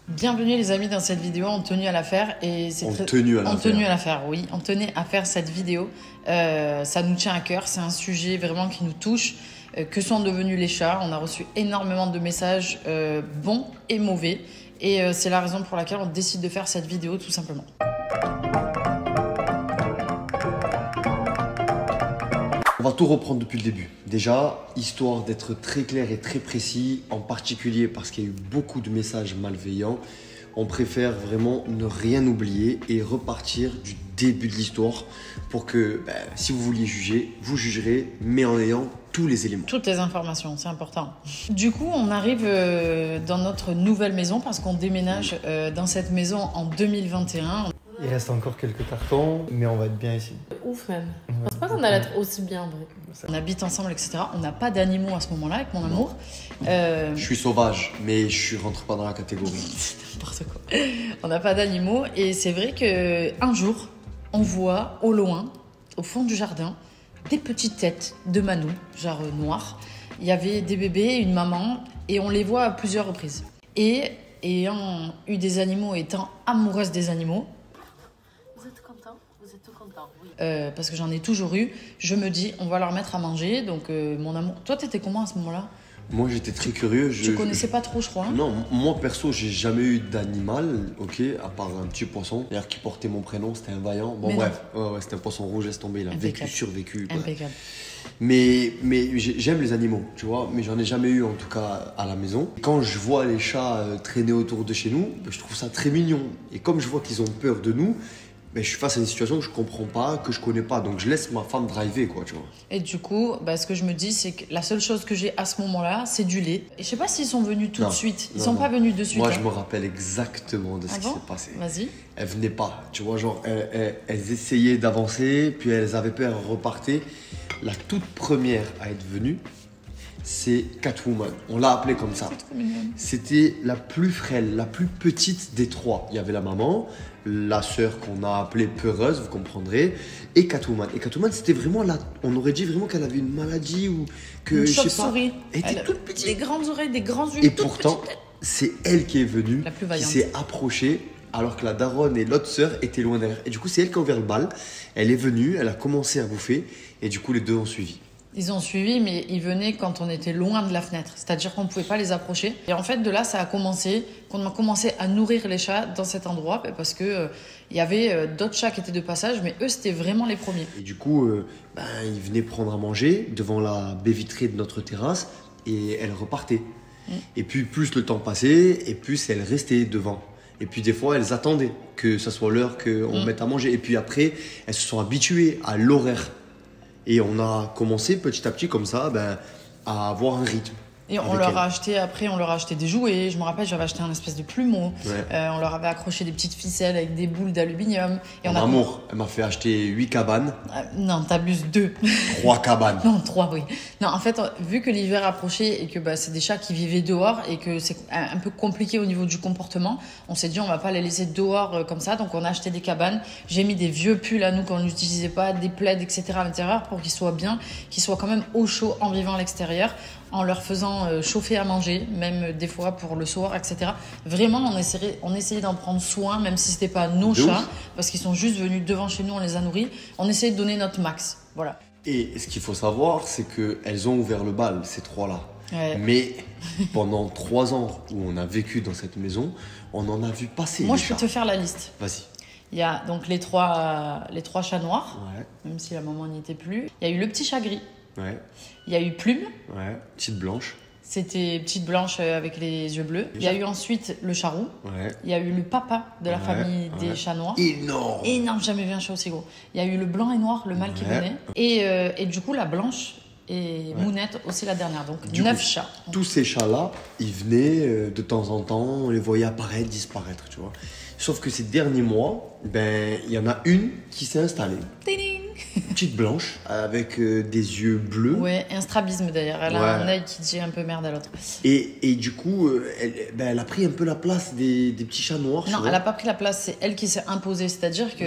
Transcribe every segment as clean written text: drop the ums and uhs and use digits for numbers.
Bienvenue les amis dans cette vidéo, on tenait à la faire et c'est On tenait à la faire. Oui, on tenait à faire cette vidéo. Ça nous tient à cœur, c'est un sujet vraiment qui nous touche. Que sont devenus les chats? On a reçu énormément de messages bons et mauvais et c'est la raison pour laquelle on décide de faire cette vidéo tout simplement. On va tout reprendre depuis le début. Déjà, histoire d'être très clair et très précis, en particulier parce qu'il y a eu beaucoup de messages malveillants, on préfère vraiment ne rien oublier et repartir du début de l'histoire pour que, si vous vouliez juger, vous jugerez, mais en ayant tous les éléments. Toutes les informations, c'est important. Du coup, on arrive dans notre nouvelle maison parce qu'on déménage dans cette maison en 2021. Il reste encore quelques cartons, mais on va être bien ici. Ouf même. Je pense pas qu'on allait être aussi bien, vrai. On habite ensemble, etc. On n'a pas d'animaux à ce moment-là avec mon amour. Je suis sauvage, mais je rentre pas dans la catégorie. C'est n'importe quoi. On n'a pas d'animaux et c'est vrai qu'un jour, on voit au loin, au fond du jardin, des petites têtes de Manou, genre noires. Il y avait des bébés, une maman, et on les voit à plusieurs reprises. Et ayant eu des animaux, étant amoureuse des animaux, Vous êtes content? Vous êtes tout content, oui. parce que j'en ai toujours eu, je me dis, on va leur mettre à manger. Donc, mon amour. Toi, t'étais comment à ce moment-là? Moi, j'étais très curieux. Tu connaissais pas trop, je crois. Non, moi perso, j'ai jamais eu d'animal, ok, à part un petit poisson. D'ailleurs, qui portait mon prénom, c'était un vaillant. Bon, Mais bref, ouais, c'était un poisson rouge, laisse tomber, il a Impeccable. survécu. Bref. Impeccable. Mais j'aime les animaux, tu vois, mais j'en ai jamais eu en tout cas à la maison. Quand je vois les chats traîner autour de chez nous, je trouve ça très mignon. Et comme je vois qu'ils ont peur de nous, je suis face à une situation que je comprends pas, que je connais pas. Donc je laisse ma femme driver, quoi, tu vois. Et du coup, ce que je me dis, c'est que la seule chose que j'ai à ce moment-là, c'est du lait. Et je sais pas s'ils sont venus tout de suite. Ils sont pas venus de suite. Moi, hein. je me rappelle exactement de ce Ah qui bon s'est passé. Vas-y. Elles venaient pas, tu vois, genre elles essayaient d'avancer, puis elles avaient peur, elles repartaient. La toute première à être venue, c'est Catwoman. On l'a appelée comme ça. C'est trop mignon. C'était la plus frêle, la plus petite des trois. Il y avait la maman, la sœur qu'on a appelée peureuse, vous comprendrez, et Catwoman. Et Catwoman, c'était vraiment là. On aurait dit vraiment qu'elle avait une maladie ou que Une je sais pas. chauve-souris. Elle était Elle- toute petite. Des grandes oreilles, des grands yeux. Et toute pourtant, petite tête. c'est elle qui est venue, La plus qui vaillante. s'est approchée, alors que la daronne et l'autre sœur étaient loin derrière. Et du coup, c'est elle qui a ouvert le bal. Elle est venue, elle a commencé à bouffer, et du coup, les deux ont suivi. Ils ont suivi, mais ils venaient quand on était loin de la fenêtre. C'est-à-dire qu'on ne pouvait pas les approcher. Et en fait, de là, ça a commencé, qu'on a commencé à nourrir les chats dans cet endroit, parce que il y avait d'autres chats qui étaient de passage, mais eux, c'était vraiment les premiers. Et du coup, ils venaient prendre à manger devant la baie vitrée de notre terrasse, et elles repartaient. Et puis, plus le temps passait, et plus elles restaient devant. Et puis des fois, elles attendaient que ça soit l'heure qu'on mette à manger. Et puis après, elles se sont habituées à l'horaire. Et on a commencé petit à petit comme ça à avoir un rythme. Et on avec leur elle. a acheté, après, on leur a acheté des jouets. Je me rappelle, j'avais acheté un espèce de plumeau. Ouais. On leur avait accroché des petites ficelles avec des boules d'aluminium. Et Mon amour, elle m'a fait acheter 8 cabanes, Non, t'abuses, 2. 3 cabanes. Non, 3, oui. Non, en fait, vu que l'hiver approchait et que c'est des chats qui vivaient dehors et que c'est un peu compliqué au niveau du comportement, on s'est dit on va pas les laisser dehors comme ça. Donc on a acheté des cabanes. J'ai mis des vieux pulls à nous qu'on n'utilisait pas, des plaids, etc. à l'intérieur pour qu'ils soient bien, qu'ils soient quand même au chaud en vivant à l'extérieur, en leur faisant chauffer à manger, même des fois pour le soir, etc. Vraiment, on essayait d'en prendre soin, même si c'était pas nos De chats, ouf. parce qu'ils sont juste venus devant chez nous, on les a nourris. On essayait de donner notre max. Voilà. Et ce qu'il faut savoir, c'est qu'elles ont ouvert le bal, ces trois-là. Ouais. Mais pendant 3 ans où on a vécu dans cette maison, on en a vu passer. Moi, des je peux chats. te faire la liste. Vas-y. Il y a donc les trois chats noirs, Ouais, même si la maman n'y était plus. Il y a eu le petit chat gris. ouais, Il y a eu Plume. ouais. Petite blanche. C'était petite blanche avec les yeux bleus. Il y a eu ensuite le chat roux. Ouais. Il y a eu le papa de la Ouais, famille des ouais. chats noirs. Énorme. Énorme, jamais vu un chat aussi gros. Il y a eu le blanc et noir, le mâle qui Ouais. venait. Et du coup, la blanche et Mounette aussi la dernière. Donc Du 9 coup, chats. Tous ces chats-là, ils venaient de temps en temps, on les voyait apparaître, disparaître, tu vois. Sauf que ces derniers mois, il y en a une qui s'est installée. Ding ding. petite blanche, avec des yeux bleus. Ouais, un strabisme d'ailleurs. Elle a un œil qui dit un peu merde à l'autre. Et du coup, elle a pris un peu la place des petits chats noirs. Non, elle n'a pas pris la place, c'est elle qui s'est imposée. C'est-à-dire que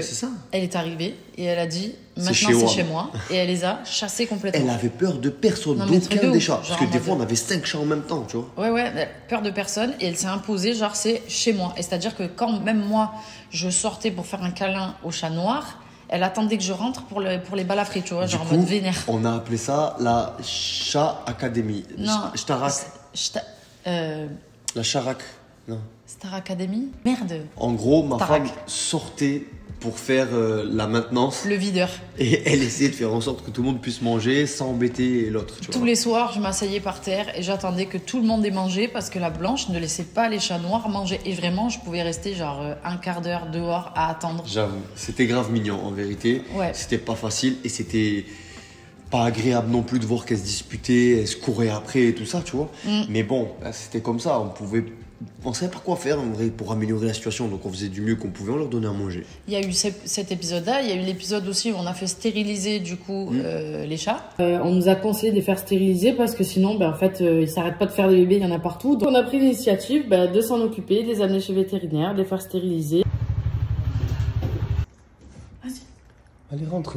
elle est arrivée et elle a dit maintenant c'est chez moi. Et elle les a chassés complètement. Elle avait peur de personne, d'aucun des chats. Parce que des fois, on avait 5 chats en même temps, tu vois. Ouais, peur de personne. Et elle s'est imposée, genre c'est chez moi. Et c'est-à-dire que quand même moi, je sortais pour faire un câlin au chat noir, elle attendait que je rentre pour les balafrer, tu vois, genre en mode vénère. On a appelé ça la Chat Academy. Non. La Charac. Non. Star Academy. Merde. En gros, ma femme sortait pour faire la maintenance. Le videur. Et elle essayait de faire en sorte que tout le monde puisse manger sans embêter l'autre. Tous les soirs, je m'asseyais par terre et j'attendais que tout le monde ait mangé parce que la blanche ne laissait pas les chats noirs manger. Et vraiment, je pouvais rester genre un quart d'heure dehors à attendre. J'avoue, c'était grave mignon en vérité. Ouais. C'était pas facile et c'était pas agréable non plus de voir qu'elle se disputait, elle se courait après et tout ça, tu vois. Mais bon, c'était comme ça, on savait pas quoi faire en vrai pour améliorer la situation, donc on faisait du mieux qu'on pouvait, on leur donnait à manger. Il y a eu cet épisode-là, il y a eu l'épisode aussi où on a fait stériliser du coup les chats. On nous a conseillé de les faire stériliser parce que sinon, en fait, ils s'arrêtent pas de faire des bébés, il y en a partout. Donc on a pris l'initiative de s'en occuper, de les amener chez le vétérinaire, de les faire stériliser. Vas-y. Allez, rentre.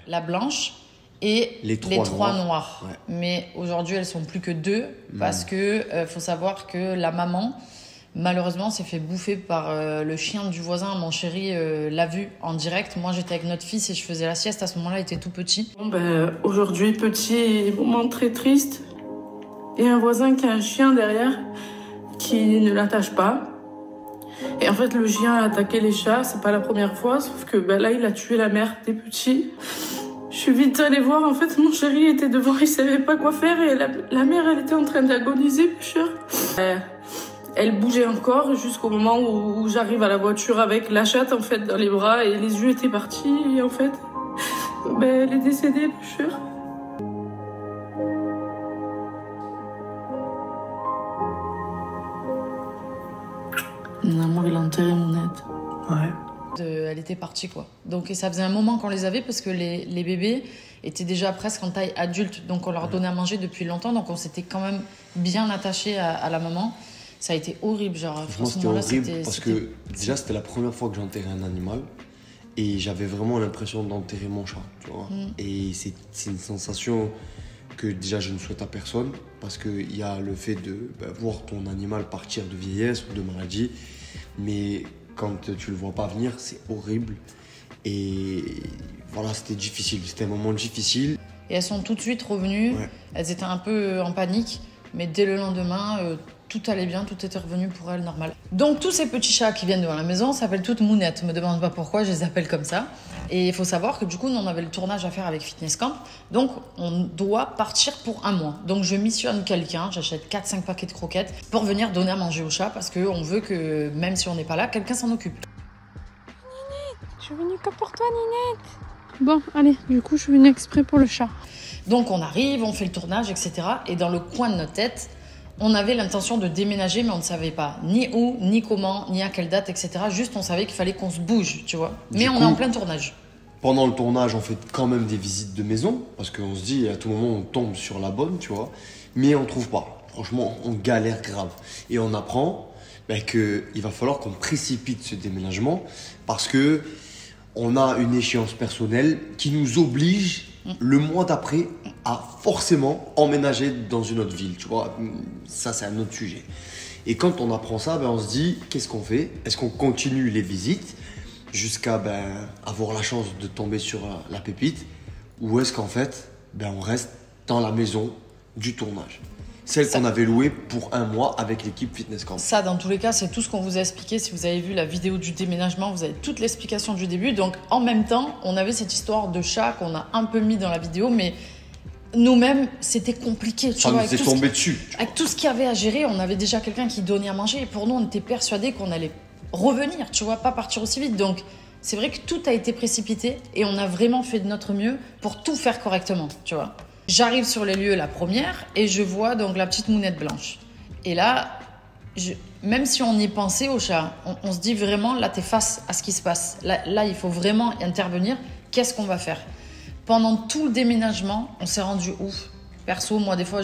La blanche et les trois noirs. Ouais. Mais aujourd'hui, elles sont plus que 2 parce que faut savoir que la maman, malheureusement, s'est fait bouffer par le chien du voisin. Mon chéri l'a vu en direct. Moi, j'étais avec notre fils et je faisais la sieste. À ce moment-là, il était tout petit. Aujourd'hui, petit moment très triste. Il y a un voisin qui a un chien derrière qui ne l'attache pas. Et en fait, le chien a attaqué les chats. C'est pas la première fois, sauf que là, il a tué la mère des petits. Je suis vite allée voir, en fait, mon chéri était devant, il savait pas quoi faire et la mère, elle était en train d'agoniser, plus cher. Elle bougeait encore jusqu'au moment où j'arrive à la voiture avec la chatte, en fait, dans les bras et les yeux étaient partis et en fait, elle est décédée, plus cher. Mon amour, il a enterré mon aide. Ouais. Elle était partie quoi. Donc et ça faisait un moment qu'on les avait parce que les bébés étaient déjà presque en taille adulte, donc on leur donnait à manger depuis longtemps, donc on s'était quand même bien attachés à la maman. Ça a été horrible, genre franchement c'était horrible parce que déjà c'était la première fois que j'enterrais un animal et j'avais vraiment l'impression d'enterrer mon chat, tu vois. Et c'est une sensation que déjà je ne souhaite à personne parce qu'il y a le fait de voir ton animal partir de vieillesse ou de maladie, mais quand tu le vois pas venir, c'est horrible. Et voilà, c'était difficile, c'était un moment difficile. Et elles sont tout de suite revenues, elles étaient un peu en panique, mais dès le lendemain, tout allait bien, tout était revenu pour elles normal. Donc tous ces petits chats qui viennent devant la maison s'appellent toutes Mounettes. Me demande pas pourquoi, je les appelle comme ça. Et il faut savoir que du coup, nous, on avait le tournage à faire avec Fitness Camp. Donc, on doit partir pour 1 mois. Donc, je missionne quelqu'un, j'achète 4-5 paquets de croquettes pour venir donner à manger aux chats parce qu'on veut que, même si on n'est pas là, quelqu'un s'en occupe. Ninette, je suis venue que pour toi, Ninette. Bon, allez, du coup, je suis venue exprès pour le chat. Donc, on arrive, on fait le tournage, etc. Et dans le coin de notre tête, on avait l'intention de déménager, mais on ne savait pas ni où, ni comment, ni à quelle date, etc. Juste, on savait qu'il fallait qu'on se bouge, tu vois. Mais on est en plein tournage. Pendant le tournage, on fait quand même des visites de maison, parce qu'on se dit, à tout moment, on tombe sur la bonne, tu vois. Mais on ne trouve pas. Franchement, on galère grave. Et on apprend qu'il va falloir qu'on précipite ce déménagement, parce que on a une échéance personnelle qui nous oblige le mois d'après à forcément emménager dans une autre ville, tu vois. Ça, c'est un autre sujet. Et quand on apprend ça, on se dit, qu'est-ce qu'on fait? Est-ce qu'on continue les visites jusqu'à avoir la chance de tomber sur la pépite? Ou est-ce qu'en fait, on reste dans la maison du tournage? Celle qu'on avait louée pour 1 mois avec l'équipe Fitness Camp. Ça, dans tous les cas, c'est tout ce qu'on vous a expliqué. Si vous avez vu la vidéo du déménagement, vous avez toute l'explication du début. Donc, en même temps, on avait cette histoire de chat qu'on a un peu mis dans la vidéo, mais nous-mêmes, c'était compliqué. Ça nous est tombé dessus. Avec tout ce qu'il y avait à gérer, on avait déjà quelqu'un qui donnait à manger. Et pour nous, on était persuadés qu'on allait revenir, tu vois, pas partir aussi vite. Donc, c'est vrai que tout a été précipité et on a vraiment fait de notre mieux pour tout faire correctement, tu vois. J'arrive sur les lieux la première et je vois donc la petite Mounette blanche. Et là, même si on y pensait au chat, on se dit vraiment, là, tu es face à ce qui se passe. Là, il faut vraiment intervenir. Qu'est-ce qu'on va faire? Pendant tout le déménagement, on s'est rendu ouf. Perso, moi, des fois,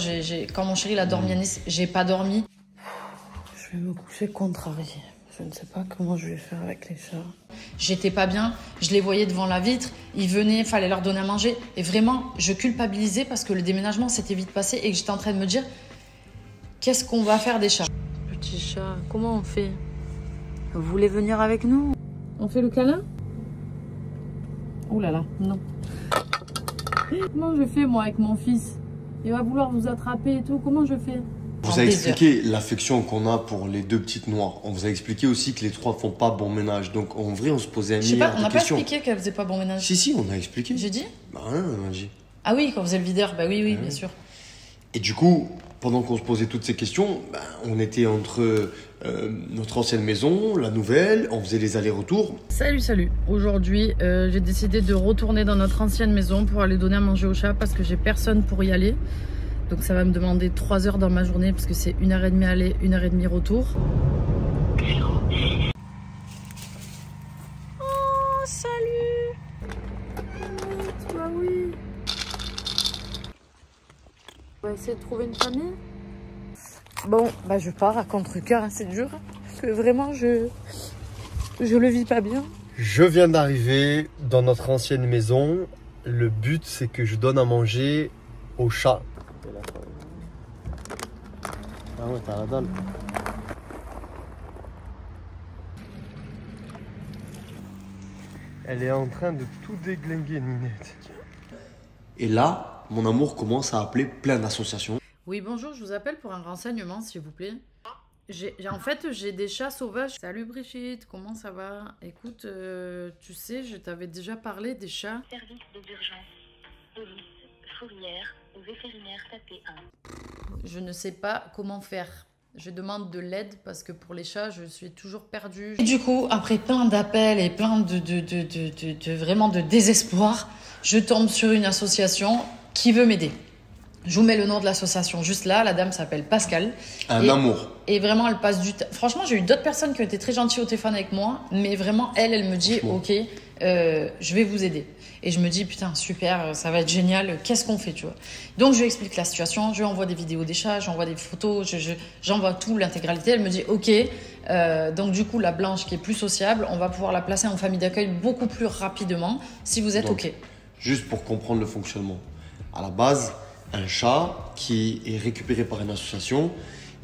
quand mon chéri a dormi à Nice, j'ai pas dormi. Je vais me coucher contrariée. Je ne sais pas comment je vais faire avec les chats. J'étais pas bien, je les voyais devant la vitre, ils venaient, il fallait leur donner à manger. Et vraiment, je culpabilisais parce que le déménagement s'était vite passé et que j'étais en train de me dire, qu'est-ce qu'on va faire des chats? Petit chat, comment on fait? Vous voulez venir avec nous? On fait le câlin? Oh là là, non. Comment je fais moi avec mon fils? Il va vouloir vous attraper et tout, comment je fais? On vous a expliqué l'affection qu'on a pour les deux petites noires. On vous a expliqué aussi que les trois font pas bon ménage. Donc en vrai, on se posait un milliard de questions. On n'a pas expliqué qu'elle faisait pas bon ménage. Si, on a expliqué. J'ai dit? Bah rien, on a dit. Ah oui, quand vous faisait le videur, bah oui, bien sûr. Et du coup, pendant qu'on se posait toutes ces questions, on était entre notre ancienne maison, la nouvelle, on faisait les allers-retours. Salut. Aujourd'hui, j'ai décidé de retourner dans notre ancienne maison pour aller donner à manger au chat parce que j'ai personne pour y aller. Donc ça va me demander 3 heures dans ma journée parce que c'est 1h30 aller, 1h30 retour. Oh, salut! Bah oui. On va essayer de trouver une famille. Bon, bah je pars à contre-cœur, hein, c'est dur. Parce que vraiment, je le vis pas bien. Je viens d'arriver dans notre ancienne maison. Le but, c'est que je donne à manger au chat. Ah ouais, t'as la dalle. Elle est en train de tout déglinguer, Ninette. Et là, mon amour commence à appeler plein d'associations. Oui, bonjour, je vous appelle pour un renseignement, s'il vous plaît. En fait, j'ai des chats sauvages. Salut Brigitte, comment ça va? Écoute, tu sais, je t'avais déjà parlé des chats. Service d'urgence, police, fourrière, vétérinaire, tapez 1. Je ne sais pas comment faire. Je demande de l'aide parce que pour les chats, je suis toujours perdue. Et du coup, après plein d'appels et plein vraiment de désespoir, je tombe sur une association qui veut m'aider. Je vous mets le nom de l'association juste là. La dame s'appelle Pascal. Un amour. Et vraiment, elle passe du temps. Franchement, j'ai eu d'autres personnes qui ont été très gentilles au téléphone avec moi. Mais vraiment, elle me dit, ok, je vais vous aider. Et je me dis, putain, super, ça va être génial. Qu'est-ce qu'on fait, tu vois? Donc, je lui explique la situation. Je lui envoie des vidéos des chats, j'envoie des photos, j'envoie tout, l'intégralité. Elle me dit, ok. Donc, du coup, la blanche qui est plus sociable, on va pouvoir la placer en famille d'accueil beaucoup plus rapidement si vous êtes ok. Juste pour comprendre le fonctionnement. À la base, un chat qui est récupéré par une association,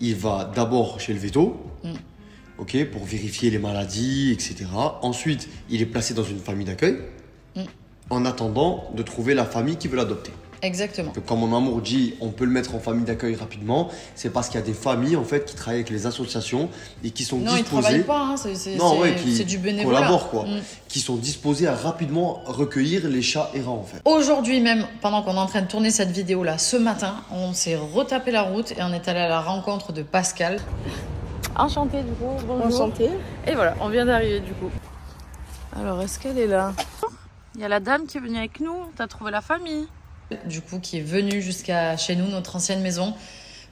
il va d'abord chez le véto, ok, pour vérifier les maladies, etc. Ensuite, il est placé dans une famille d'accueil, en attendant de trouver la famille qui veut l'adopter. Exactement. Donc, quand mon amour dit on peut le mettre en famille d'accueil rapidement, c'est parce qu'il y a des familles en fait qui travaillent avec les associations et qui sont disposées. Non, ils travaillent pas, hein, c'est du bénévolat. Collaborent quoi. Qui sont disposés à rapidement recueillir les chats errants en fait. Aujourd'hui même, pendant qu'on est en train de tourner cette vidéo là, ce matin, on s'est retapé la route et on est allé à la rencontre de Pascal. Enchantée du coup, bonjour. Enchantée. Et voilà, on vient d'arriver du coup. Alors, est-ce qu'elle est là? Il y a la dame qui est venue avec nous. T'as trouvé la famille? Du coup, qui est venue jusqu'à chez nous, notre ancienne maison,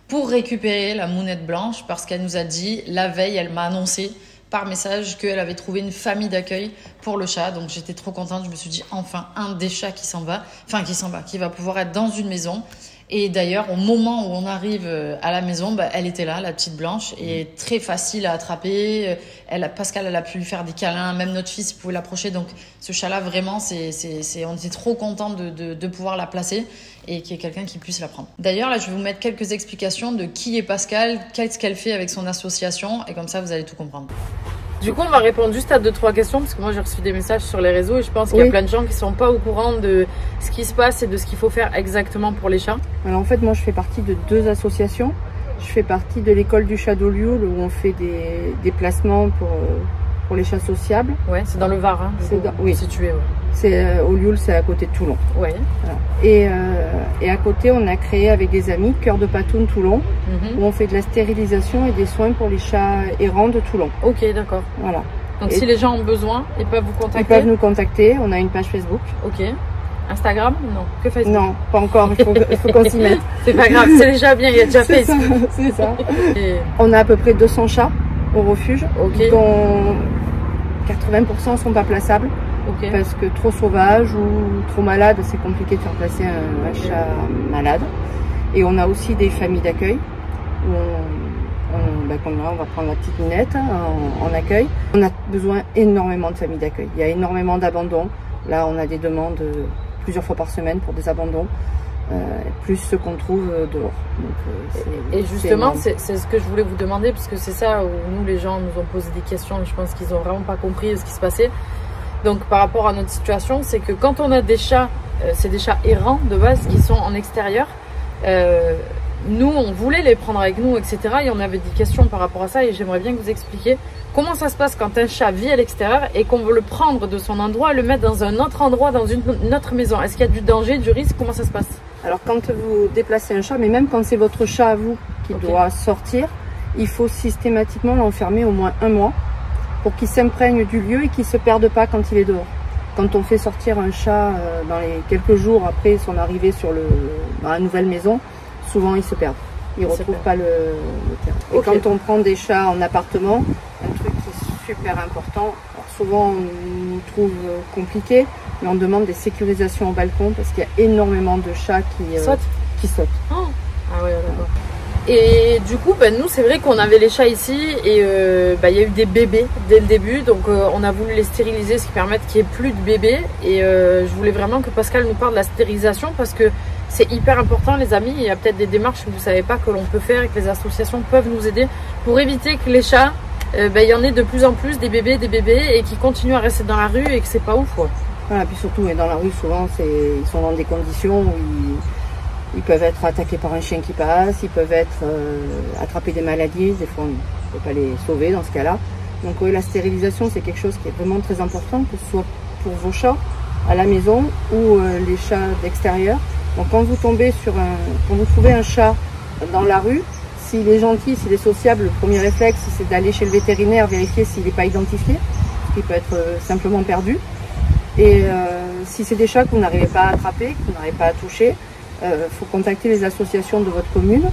pour récupérer la mounette blanche parce qu'elle nous a dit, la veille, elle m'a annoncé par message qu'elle avait trouvé une famille d'accueil pour le chat. Donc j'étais trop contente, je me suis dit, enfin, un des chats qui qui va pouvoir être dans une maison. Et d'ailleurs, au moment où on arrive à la maison, elle était là, la petite blanche, et très facile à attraper. Pascal, elle a pu lui faire des câlins, même notre fils pouvait l'approcher. Donc ce chat-là, vraiment, on était trop contents de pouvoir la placer et qu'il y ait quelqu'un qui puisse la prendre. D'ailleurs, là, je vais vous mettre quelques explications de qui est Pascal, qu'est-ce qu'elle fait avec son association, et comme ça, vous allez tout comprendre. Du coup, on va répondre juste à 2-3 questions parce que moi j'ai reçu des messages sur les réseaux et je pense qu'il y a plein de gens qui sont pas au courant de ce qui se passe et de ce qu'il faut faire exactement pour les chats. Alors en fait, moi je fais partie de 2 associations. Je fais partie de l'école du chat d'Olioul où on fait des placements pour les chats sociables. Ouais, c'est dans le Var, hein, situé. Ouais. C'est Olioul, c'est à côté de Toulon. Ouais. Voilà. Et à côté, on a créé avec des amis Cœur de Patoune Toulon, où on fait de la stérilisation et des soins pour les chats errants de Toulon. Ok, d'accord. Voilà. Donc si les gens ont besoin, ils peuvent vous contacter. Ils peuvent nous contacter. On a une page Facebook. Ok. Instagram? Non, que Facebook? Non, pas encore, il faut qu'on s'y mette. C'est pas grave, c'est déjà bien, il y a déjà Facebook. C'est ça. Et... On a à peu près 200 chats au refuge, okay. dont 80% sont pas plaçables. Okay. Parce que trop sauvage ou trop malade, c'est compliqué de faire placer un chat malade. Et on a aussi des familles d'accueil où on va prendre la petite minette en accueil. On a besoin énormément de familles d'accueil. Il y a énormément d'abandons. Là, on a des demandes plusieurs fois par semaine pour des abandons, plus ceux qu'on trouve dehors. Donc, et justement, c'est ce que je voulais vous demander, parce que c'est ça où nous, les gens nous ont posé des questions et je pense qu'ils n'ont vraiment pas compris ce qui se passait. Donc par rapport à notre situation, c'est que quand on a des chats, c'est des chats errants de base qui sont en extérieur, nous on voulait les prendre avec nous, etc. Et on avait des questions par rapport à ça et j'aimerais bien que vous expliquiez comment ça se passe quand un chat vit à l'extérieur et qu'on veut le prendre de son endroit et le mettre dans un autre endroit, dans une autre maison. Est-ce qu'il y a du danger, du risque? Comment ça se passe? Alors quand vous déplacez un chat, mais même quand c'est votre chat à vous qui doit sortir, il faut systématiquement l'enfermer au moins 1 mois. Pour qu'il s'imprègne du lieu et qu'il ne se perde pas quand il est dehors. Quand on fait sortir un chat dans les quelques jours après son arrivée dans la nouvelle maison, souvent ils se perdent. Ils ne retrouvent pas le terrain. Et quand on prend des chats en appartement, un truc qui est super important, alors souvent on nous trouve compliqué, mais on demande des sécurisations au balcon parce qu'il y a énormément de chats qui sautent. Oh. Ah ouais, d'accord. Et du coup, nous, c'est vrai qu'on avait les chats ici et il y a eu des bébés dès le début. Donc, on a voulu les stériliser, ce qui permet qu'il n'y ait plus de bébés. Et je voulais vraiment que Pascal nous parle de la stérilisation parce que c'est hyper important, les amis. Il y a peut-être des démarches que vous ne savez pas que l'on peut faire et que les associations peuvent nous aider pour éviter que les chats, il y en ait de plus en plus des bébés et qui continuent à rester dans la rue et que c'est pas ouf, quoi. Voilà, puis surtout, dans la rue, souvent, ils sont dans des conditions où ils peuvent être attaqués par un chien qui passe, ils peuvent être attraper des maladies, des fois on ne peut pas les sauver dans ce cas-là. Donc oui, la stérilisation c'est quelque chose qui est vraiment très important, que ce soit pour vos chats à la maison ou les chats d'extérieur. Donc quand vous tombez quand vous trouvez un chat dans la rue, s'il est gentil, s'il est sociable, le premier réflexe c'est d'aller chez le vétérinaire vérifier s'il n'est pas identifié, parce qu'il peut être simplement perdu. Et si c'est des chats que vous n'arrivez pas à attraper, que vous n'arrivez pas à toucher, faut contacter les associations de votre commune.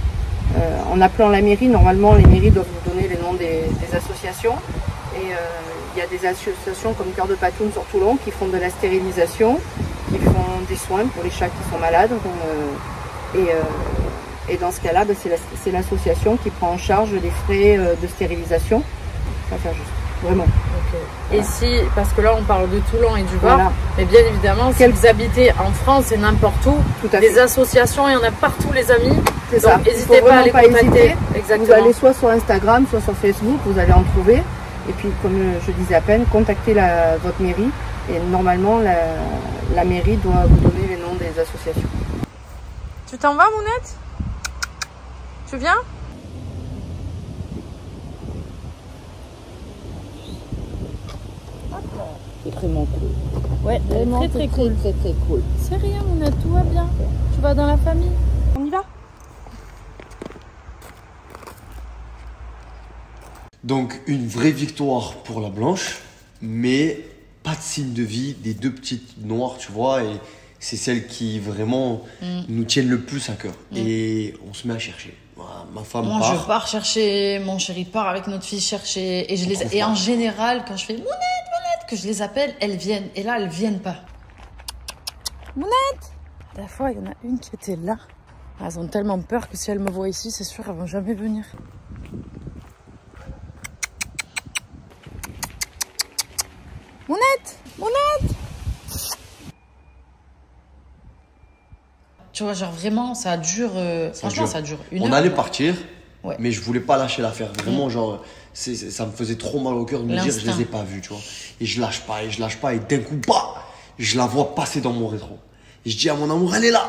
En appelant la mairie, normalement les mairies doivent vous donner les noms des associations. Et il y a des associations comme Cœur de Patoun sur Toulon qui font de la stérilisation, qui font des soins pour les chats qui sont malades. Et dans ce cas-là, c'est l'association qui prend en charge les frais de stérilisation. Ça va faire juste. Vraiment. Okay. Et si, parce que là on parle de Toulon et du Var, mais bien évidemment, si vous habitez en France et n'importe où, des associations, il y en a partout, les amis. C'est ça. N'hésitez pas à les contacter. Exactement. Vous allez soit sur Instagram, soit sur Facebook, vous allez en trouver. Et puis, comme je disais à peine, contactez votre mairie. Et normalement, la mairie doit vous donner les noms des associations. Tu t'en vas, Mounette? Tu viens? C'est vraiment cool. Ouais, vraiment très cool. Très cool. C'est rien, Mounette, tout va bien. Tu vas dans la famille. On y va? Donc une vraie victoire pour la blanche, mais pas de signe de vie des 2 petites noires, tu vois, et c'est celles qui vraiment nous tiennent le plus à cœur. Et on se met à chercher. Voilà, ma femme part. Moi, je pars chercher, mon chéri part avec notre fille chercher, et en général, quand je fais Mounette, que je les appelle, elles viennent. Et là, elles viennent pas. Mounette! La dernière fois, il y en a une qui était là. Elles ont tellement peur que si elles me voient ici, c'est sûr, elles vont jamais venir. Mounette! Mounette! Tu vois, genre vraiment, ça dure... franchement, ça dure 1 heure. On allait partir, mais je voulais pas lâcher l'affaire. Vraiment, genre... ça me faisait trop mal au cœur de me dire je les ai pas vus, tu vois. Et je lâche pas, et d'un coup, bah, je la vois passer dans mon rétro. Et je dis à mon amour, elle est là.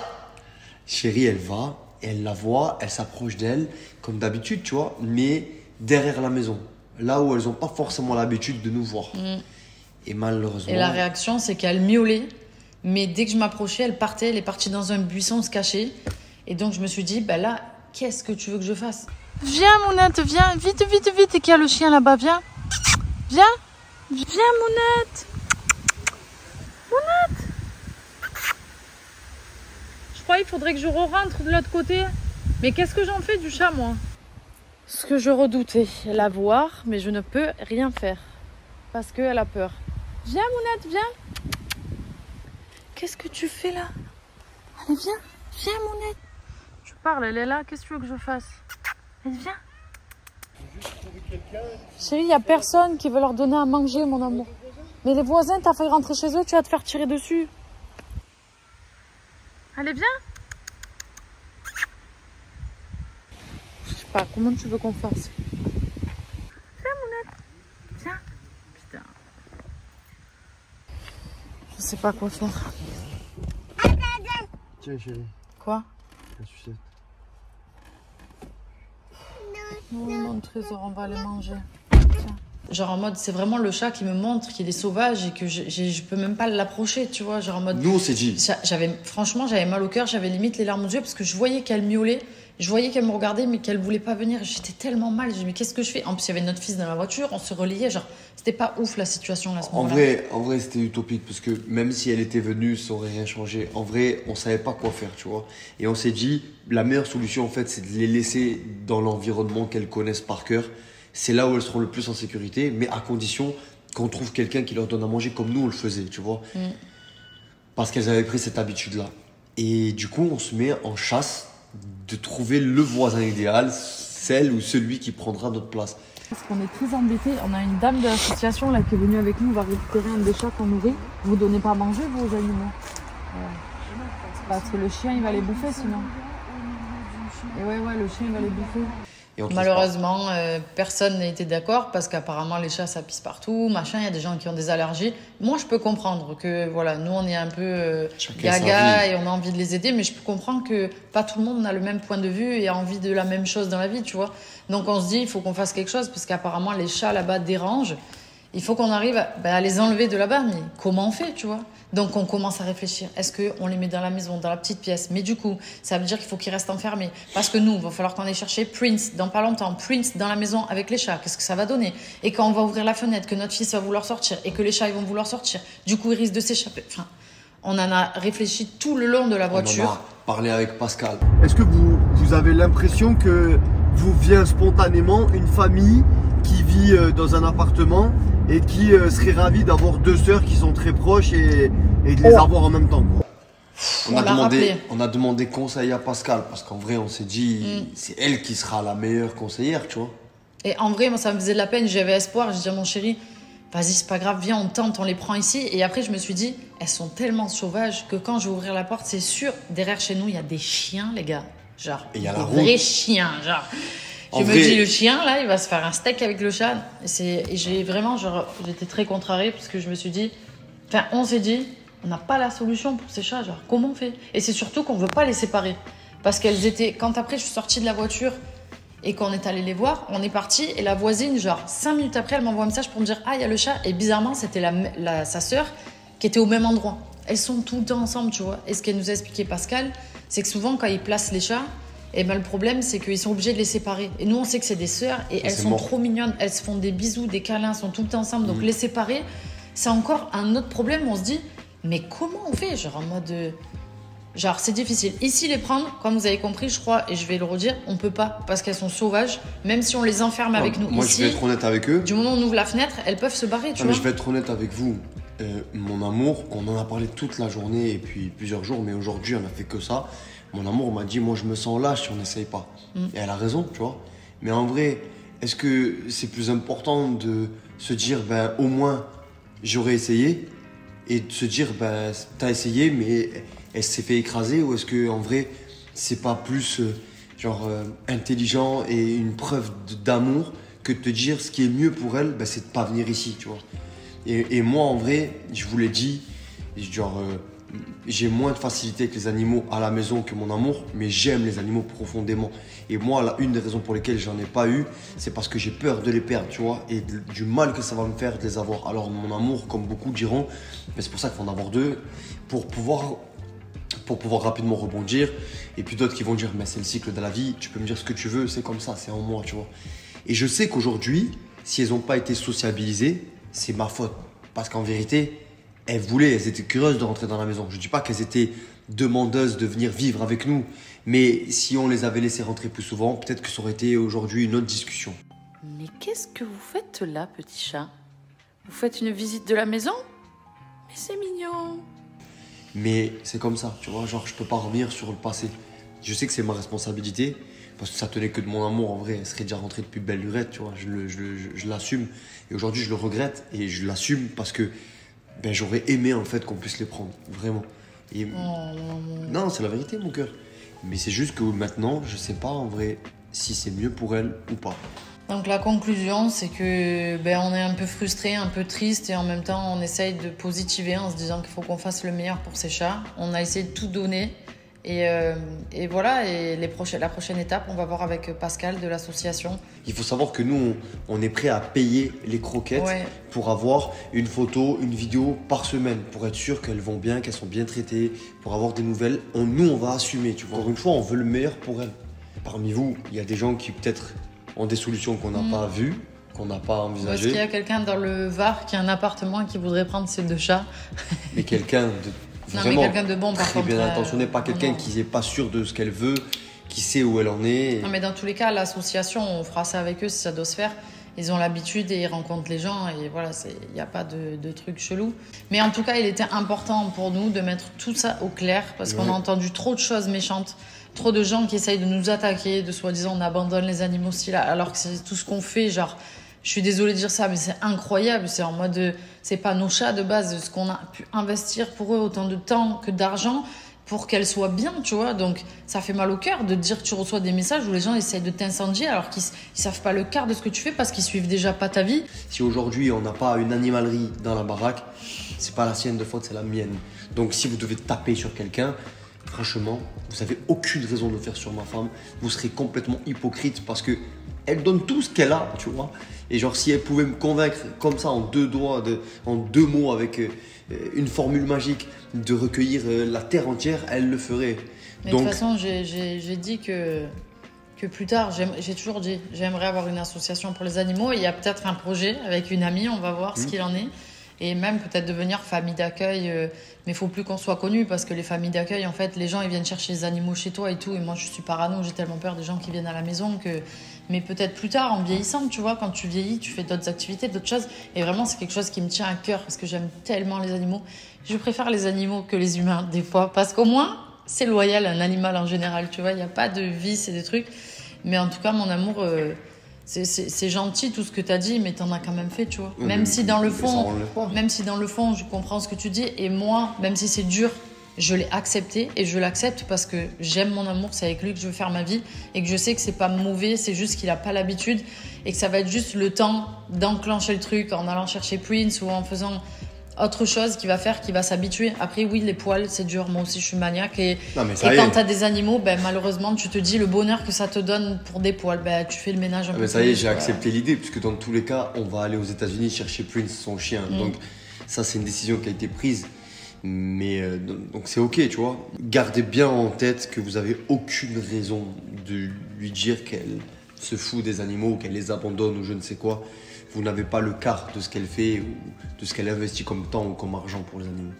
Chérie, elle va, elle la voit, elle s'approche d'elle, comme d'habitude, tu vois, mais derrière la maison. Là où elles ont pas forcément l'habitude de nous voir. Et malheureusement... Et la réaction, c'est qu'elle miaulait, mais dès que je m'approchais, elle partait, elle est partie dans un buisson se cacher. Et donc, je me suis dit, bah là, qu'est-ce que tu veux que je fasse? Viens, Mounette, viens, vite, vite, vite. Et qu'il y a le chien là-bas, viens. Viens. Viens, Mounette. Mounette. fois, il faudrait que je rentre de l'autre côté. Mais qu'est-ce que j'en fais du chat, moi? Ce que je redoutais, la voir, mais je ne peux rien faire. Parce qu'elle a peur. Viens, Mounette, viens. Qu'est-ce que tu fais là? Allez, viens. Viens, Mounette. Je parle, elle est là. Qu'est-ce que tu veux que je fasse? Allez, viens. Chérie, il n'y a personne qui veut leur donner à manger, mon amour. Mais les voisins, t'as failli rentrer chez eux, tu vas te faire tirer dessus. Allez, viens. Je sais pas, comment tu veux qu'on fasse? Viens, Mounette. Viens. Putain. Je sais pas quoi faire. Tiens, chérie. Quoi? La sucette. Non, mon trésor, on va aller manger. Tiens. Genre en mode, c'est vraiment le chat qui me montre qu'il est sauvage et que je peux même pas l'approcher, tu vois. Genre en mode. Nous, on s'est dit. Franchement, j'avais mal au cœur, j'avais limite les larmes aux yeux parce que je voyais qu'elle miaulait, je voyais qu'elle me regardait mais qu'elle voulait pas venir. J'étais tellement mal, je me dis mais qu'est-ce que je fais? En plus, il y avait notre fils dans la voiture, on se relayait, genre, c'était pas ouf la situation là à ce moment-là. En vrai, c'était utopique parce que même si elle était venue, ça aurait rien changé. En vrai, on savait pas quoi faire, tu vois. Et on s'est dit, la meilleure solution en fait, c'est de les laisser dans l'environnement qu'elles connaissent par cœur. C'est là où elles seront le plus en sécurité, mais à condition qu'on trouve quelqu'un qui leur donne à manger comme nous on le faisait, tu vois. Parce qu'elles avaient pris cette habitude-là. Et du coup, on se met en chasse de trouver le voisin idéal, celle ou celui qui prendra notre place. Parce qu'on est très embêtés. On a une dame de l'association là qui est venue avec nous, on va récupérer un des chats qu'on nourrit. Vous donnez pas à manger vos animaux? Parce que le chien il va les bouffer sinon. Et ouais, le chien il va les bouffer. Malheureusement, personne n'a été d'accord parce qu'apparemment les chats ça pisse partout, machin. Il y a des gens qui ont des allergies. Moi, je peux comprendre que voilà, nous on est un peu gaga et on a envie de les aider, mais je peux comprendre que pas tout le monde n'a le même point de vue et a envie de la même chose dans la vie, tu vois. Donc on se dit il faut qu'on fasse quelque chose parce qu'apparemment les chats là-bas dérangent. Il faut qu'on arrive à les enlever de là-bas, mais comment on fait, tu vois? Donc on commence à réfléchir. Est-ce qu'on les met dans la maison, dans la petite pièce? Mais du coup, ça veut dire qu'il faut qu'ils restent enfermés. Parce que nous, il va falloir qu'on aille chercher Prince dans pas longtemps. Prince dans la maison avec les chats. Qu'est-ce que ça va donner? Et quand on va ouvrir la fenêtre, que notre fils va vouloir sortir et que les chats ils vont vouloir sortir, du coup, ils risquent de s'échapper. Enfin, on en a réfléchi tout le long de la voiture. On en a parlé avec Pascal. Est-ce que vous avez l'impression que vous vient spontanément une famille qui vit dans un appartement et qui serait ravie d'avoir deux sœurs qui sont très proches et de les avoir en même temps, quoi? On a demandé conseil à Pascal parce qu'en vrai on s'est dit c'est elle qui sera la meilleure conseillère, tu vois. Et en vrai moi ça me faisait de la peine, j'avais espoir, je disais à mon chéri vas-y c'est pas grave, viens on tente, on les prend ici. Et après je me suis dit elles sont tellement sauvages que quand je vais ouvrir la porte c'est sûr derrière chez nous il y a des chiens les gars, genre et y a des la vrais chiens genre. Je me dis, le chien, là, il va se faire un steak avec le chat. Et j'ai vraiment, genre, j'étais très contrariée parce que je me suis dit, enfin, on s'est dit, on n'a pas la solution pour ces chats, genre, comment on fait? Et c'est surtout qu'on ne veut pas les séparer. Parce qu'elles étaient, quand après je suis sortie de la voiture et qu'on est allé les voir, on est parti et la voisine, genre, 5 minutes après, elle m'envoie un message pour me dire, ah, il y a le chat. Et bizarrement, c'était sa sœur qui était au même endroit. Elles sont tout le temps ensemble, tu vois. Et ce qu'elle nous a expliqué, Pascal, c'est que souvent, quand ils placent les chats, et ben le problème, c'est qu'ils sont obligés de les séparer. Et nous, on sait que c'est des sœurs et elles sont trop mignonnes. Elles se font des bisous, des câlins, elles sont tout le temps ensemble. Donc les séparer, c'est encore un autre problème. On se dit, mais comment on fait? Genre en mode... Genre, c'est difficile. Ici, les prendre, comme vous avez compris, je crois, et je vais le redire, on peut pas parce qu'elles sont sauvages. Même si on les enferme avec nous moi, ici... je vais être honnête avec eux. Du moment où on ouvre la fenêtre, elles peuvent se barrer, tu vois. Mais je vais être honnête avec vous. Mon amour, on en a parlé toute la journée et puis plusieurs jours, mais aujourd'hui, on a fait que ça. Mon amour m'a dit, moi je me sens lâche si on n'essaye pas. Et elle a raison, tu vois. Mais en vrai, est-ce que c'est plus important de se dire, ben au moins j'aurais essayé, et de se dire, ben t'as essayé, mais elle s'est fait écraser, ou est-ce que en vrai c'est pas plus intelligent et une preuve d'amour que de te dire ce qui est mieux pour elle, ben, c'est de pas venir ici, tu vois. Et moi en vrai, je vous l'ai dit, genre. J'ai moins de facilité avec les animaux à la maison que mon amour, mais j'aime les animaux profondément. Et moi, une des raisons pour lesquelles j'en ai pas eu, c'est parce que j'ai peur de les perdre, tu vois, et du mal que ça va me faire de les avoir. Alors mon amour, comme beaucoup diront, mais c'est pour ça qu'il faut en avoir deux, pour pouvoir rapidement rebondir. Et puis d'autres qui vont dire, mais c'est le cycle de la vie, tu peux me dire ce que tu veux, c'est comme ça, c'est en moi, tu vois. Et je sais qu'aujourd'hui, si elles n'ont pas été sociabilisées, c'est ma faute. Parce qu'en vérité, elles étaient curieuses de rentrer dans la maison. Je ne dis pas qu'elles étaient demandeuses de venir vivre avec nous. Mais si on les avait laissées rentrer plus souvent, peut-être que ça aurait été aujourd'hui une autre discussion. Mais qu'est-ce que vous faites là, petit chat? Vous faites une visite de la maison? Mais c'est mignon. Mais c'est comme ça, tu vois, genre je peux pas revenir sur le passé. Je sais que c'est ma responsabilité, parce que ça tenait que de mon amour, en vrai, elle serait déjà rentrée depuis belle lurette, tu vois, je l'assume. Et aujourd'hui je le regrette, et je l'assume parce que ben, j'aurais aimé en fait qu'on puisse les prendre, vraiment. Et... Non, c'est la vérité mon cœur. Mais c'est juste que maintenant, je sais pas en vrai si c'est mieux pour elle ou pas. Donc la conclusion, c'est que ben, on est un peu frustré, un peu triste et en même temps on essaye de positiver en se disant qu'il faut qu'on fasse le meilleur pour ces chats. On a essayé de tout donner et voilà. Et la prochaine étape, on va voir avec Pascal de l'association. Il faut savoir que nous, on est prêt à payer les croquettes pour avoir une photo, une vidéo par semaine, pour être sûr qu'elles vont bien, qu'elles sont bien traitées, pour avoir des nouvelles. Nous, on va assumer, tu vois. Encore une fois, on veut le meilleur pour elles. Parmi vous, il y a des gens qui peut-être ont des solutions qu'on n'a pas vues, qu'on n'a pas envisagées. Est-ce qu'il y a quelqu'un dans le Var qui a un appartement et qui voudrait prendre ces 2 chats? Mais quelqu'un de vraiment non, mais quelqu'un de bon, par très contre, bien intentionné, pas quelqu'un qui n'est pas sûr de ce qu'elle veut, qui sait où elle en est. Non, mais dans tous les cas, l'association, on fera ça avec eux si ça doit se faire. Ils ont l'habitude et ils rencontrent les gens et voilà, il n'y a pas de trucs chelous. Mais en tout cas, il était important pour nous de mettre tout ça au clair parce qu'on a entendu trop de choses méchantes. Trop de gens qui essayent de nous attaquer, de soi-disant on abandonne les animaux alors que c'est tout ce qu'on fait. Genre, je suis désolée de dire ça, mais c'est incroyable. C'est en mode, c'est pas nos chats de base, ce qu'on a pu investir pour eux autant de temps que d'argent pour qu'elles soient bien, tu vois. Donc, ça fait mal au cœur de dire que tu reçois des messages où les gens essayent de t'incendier alors qu'ils savent pas le quart de ce que tu fais parce qu'ils suivent déjà pas ta vie. Si aujourd'hui on n'a pas une animalerie dans la baraque, c'est pas la sienne de faute, c'est la mienne. Donc, si vous devez taper sur quelqu'un, franchement, vous n'avez aucune raison de le faire sur ma femme. Vous serez complètement hypocrite parce que elle donne tout ce qu'elle a, tu vois. Et genre, si elle pouvait me convaincre comme ça en 2 doigts, en 2 mots, avec une formule magique, de recueillir la terre entière, elle le ferait. Mais de toute façon, j'ai dit que plus tard, j'ai toujours dit, j'aimerais avoir une association pour les animaux. Et il y a peut-être un projet avec une amie, on va voir ce qu'il en est. Et même peut-être devenir famille d'accueil, mais il faut plus qu'on soit connu parce que les familles d'accueil, en fait, les gens ils viennent chercher les animaux chez toi et tout. Et moi, je suis parano, j'ai tellement peur des gens qui viennent à la maison que. Mais peut-être plus tard, en vieillissant, tu vois, quand tu vieillis, tu fais d'autres activités, d'autres choses. Et vraiment, c'est quelque chose qui me tient à cœur parce que j'aime tellement les animaux. Je préfère les animaux que les humains des fois parce qu'au moins, c'est loyal un animal en général, tu vois. Il n'y a pas de vices et des trucs. Mais en tout cas, mon amour. C'est gentil tout ce que tu as dit, mais tu en as quand même fait, tu vois. Même si dans le fond, je comprends ce que tu dis. Et moi, même si c'est dur, je l'ai accepté et je l'accepte parce que j'aime mon amour, c'est avec lui que je veux faire ma vie et que je sais que c'est pas mauvais, c'est juste qu'il a pas l'habitude et que ça va être juste le temps d'enclencher le truc en allant chercher Prince ou en faisant autre chose qui va faire qu'il va s'habituer. Après, oui, les poils, c'est dur. Moi aussi, je suis maniaque. Et quand tu as des animaux, ben, malheureusement, tu te dis le bonheur que ça te donne pour des poils. Ben, tu fais le ménage un peu. Ça y est, j'ai accepté l'idée, puisque dans tous les cas, on va aller aux États-Unis chercher Prince, son chien. Donc, ça, c'est une décision qui a été prise. Mais donc, c'est OK, tu vois. Gardez bien en tête que vous n'avez aucune raison de lui dire qu'elle se fout des animaux, qu'elle les abandonne ou je ne sais quoi. Vous n'avez pas le quart de ce qu'elle fait ou de ce qu'elle investit comme temps ou comme argent pour les animaux.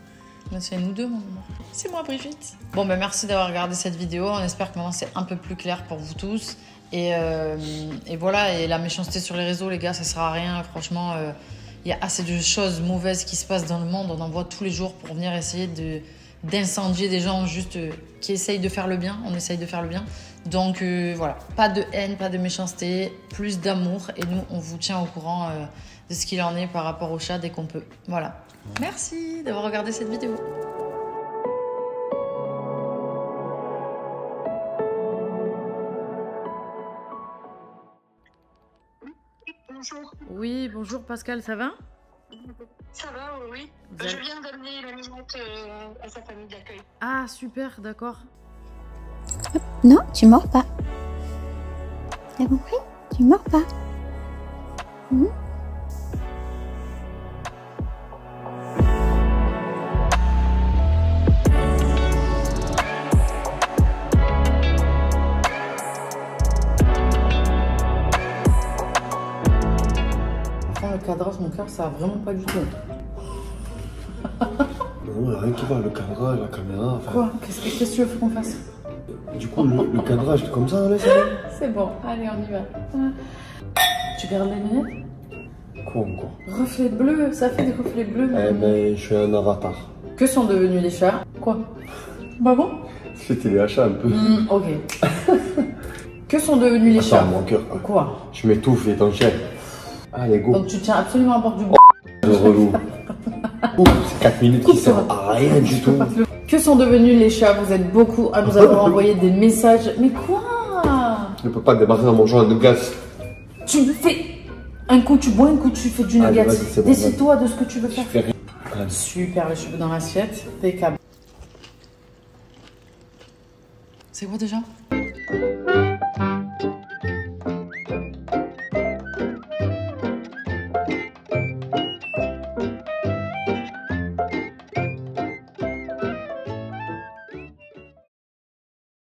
C'est nous deux, mon amour. C'est moi, Brigitte. Bon, ben merci d'avoir regardé cette vidéo. On espère que maintenant c'est un peu plus clair pour vous tous. Et voilà, et la méchanceté sur les réseaux, les gars, ça sert à rien. Franchement, il y a assez de choses mauvaises qui se passent dans le monde. On en voit tous les jours pour venir essayer d'incendier des gens juste qui essayent de faire le bien. On essaye de faire le bien. Donc voilà, pas de haine, pas de méchanceté, plus d'amour. Et nous, on vous tient au courant de ce qu'il en est par rapport au chat dès qu'on peut. Voilà. Merci d'avoir regardé cette vidéo. Bonjour. Oui, bonjour Pascal, ça va? Ça va, oui. Je viens d'amener la minette à sa famille d'accueil. Ah, super, d'accord. Non, tu mords pas. T'as compris? Tu mords pas. Le cadrage, mon cœur, ça a vraiment pas du tout. Non, il n'y a rien qui va, le cadrage, la caméra. Enfin... Quoi? Qu'est-ce que tu veux qu'on fasse? Du coup, le cadrage, comme ça, là, c'est bon. C'est bon, allez, on y va. Tu gardes les lunettes? Quoi encore? Reflet bleu, ça fait des reflets bleus. Eh ben, je suis un avatar. Que sont devenus les chats? Quoi? Bah bon? C'était les achats un peu. Ok. Que sont devenus les chats? Mon cœur. Quoi? Je m'étouffe, les t'enchaînes. Allez, go. Donc tu tiens absolument à bord du Le relou. C'est 4 minutes qui servent à rien du tout. Que sont devenus les chats? Vous êtes beaucoup à nous avoir envoyé des messages. Mais quoi? Je ne peux pas démarrer en mangeant un gaz. Tu me fais un coup, tu bois un coup, tu fais du nugget. Bon, décide-toi de ce que tu veux faire. Je fais rien. Super, les cheveux dans l'assiette. Impeccable. C'est quoi déjà?